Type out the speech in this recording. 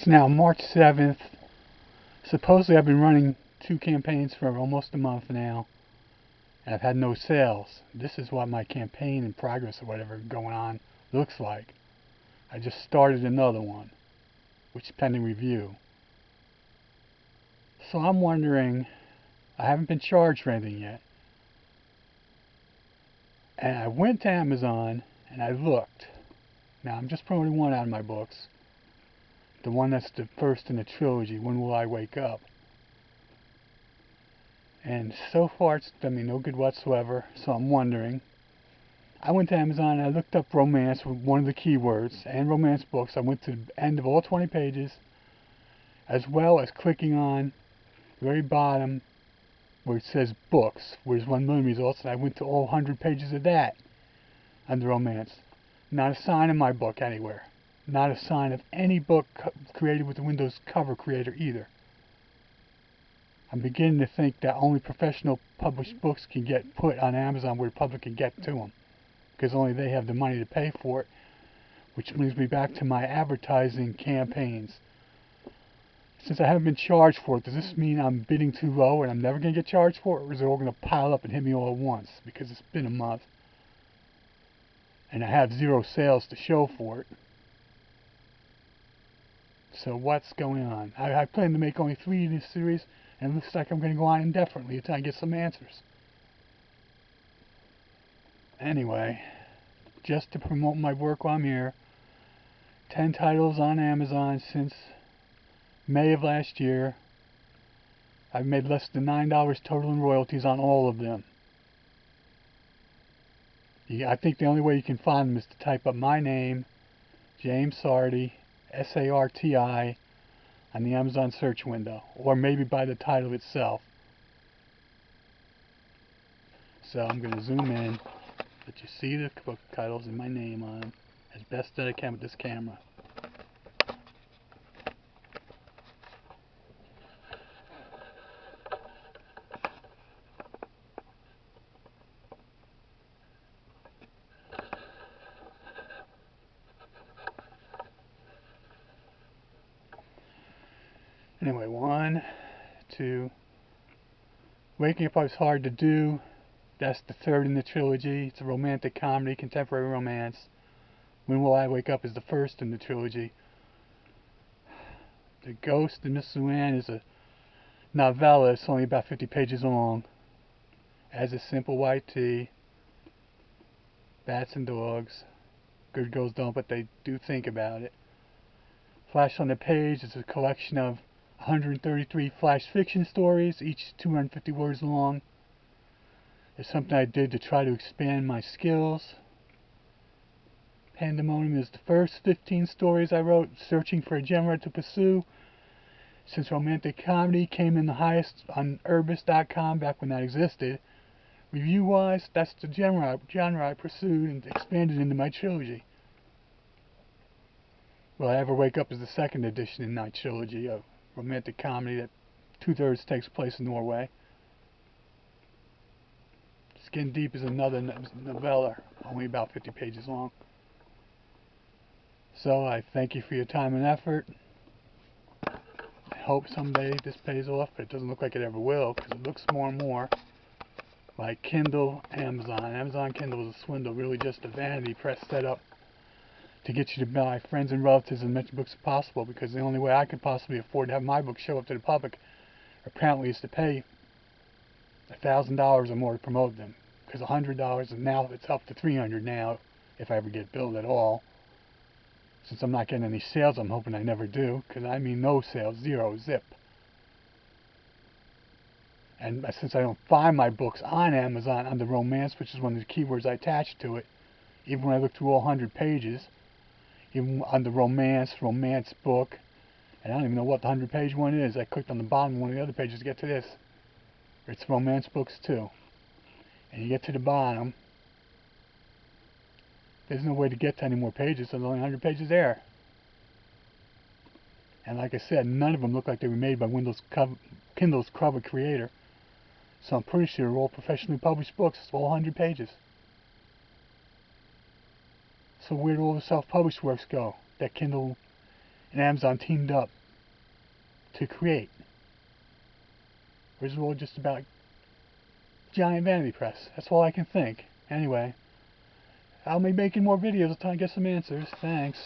It's now March 7th. Supposedly I've been running 2 campaigns for almost a month now, and I've had no sales. This is what my campaign in progress or whatever going on looks like. I just started another one, which is pending review. So I'm wondering, I haven't been charged for anything yet. And I went to Amazon and I looked. Now I'm just promoting one out of my books. The one that's the first in the trilogy, When Will I Wake Up? And so far it's done me no good whatsoever, so I'm wondering. I went to Amazon and I looked up romance with one of the keywords, and romance books. I went to the end of all 20 pages, as well as clicking on the very bottom where it says books, where there's 1 million results, and I went to all 100 pages of that under romance. Not a sign of my book anywhere. Not a sign of any book created with the Windows cover creator either. I'm beginning to think that only professional published books can get put on Amazon where the public can get to them, because only they have the money to pay for it, which brings me back to my advertising campaigns. Since I haven't been charged for it, does this mean I'm bidding too low and I'm never going to get charged for it, or is it all going to pile up and hit me all at once, because it's been a month and I have 0 sales to show for it? So what's going on? I plan to make only 3 in this series, and it looks like I'm going to go on indefinitely until I get some answers. Anyway, just to promote my work while I'm here, 10 titles on Amazon since May of last year. I've made less than $9 total in royalties on all of them. I think the only way you can find them is to type up my name, James Sarti, S-A-R-T-I, on the Amazon search window, or maybe by the title itself. So I'm going to zoom in, let you see the book titles and my name on them as best that I can with this camera. Anyway, 1, 2. Waking Up is hard to do. That's the 3rd in the trilogy. It's a romantic comedy, contemporary romance. When Will I Wake Up is the 1st in the trilogy. The Ghost of Miss Luann is a novella. It's only about 50 pages long. As a simple white tea. Bats and dogs. Good girls don't, but they do think about it. Flash on the Page is a collection of 133 flash fiction stories, each 250 words long. It's something I did to try to expand my skills. Pandemonium is the first 15 stories I wrote, searching for a genre to pursue. Since romantic comedy came in the highest on Urbis.com back when that existed, review-wise, that's the genre I pursued and expanded into my trilogy. Will I Ever Wake Up is the 2nd edition in my trilogy of romantic comedy that 2/3 takes place in Norway. Skin Deep is another novella, only about 50 pages long. So I thank you for your time and effort. I hope someday this pays off, but it doesn't look like it ever will, because it looks more and more like Kindle Amazon. Amazon Kindle is a swindle, really just a vanity press set up to get you to buy friends and relatives as many books as possible, because the only way I could possibly afford to have my book show up to the public apparently is to pay $1,000 or more to promote them, because $100, and now it's up to $300 now if I ever get billed at all. Since I'm not getting any sales, I'm hoping I never do, because I mean no sales, 0, zip. And since I don't find my books on Amazon under romance, which is one of the keywords I attached to it, even when I look through all 100 pages, even under romance book, and I don't even know what the 100-page one is. I clicked on the bottom of one of the other pages to get to this. It's romance books too. And you get to the bottom, there's no way to get to any more pages, so there's only 100 pages there. And like I said, none of them look like they were made by Kindle's cover creator. So I'm pretty sure they're all professionally published books. It's all 100 pages. So where do all the self-published works go that Kindle and Amazon teamed up to create. Or is it all just about giant vanity press? That's all I can think. Anyway, I'll be making more videos until I get some answers. Thanks.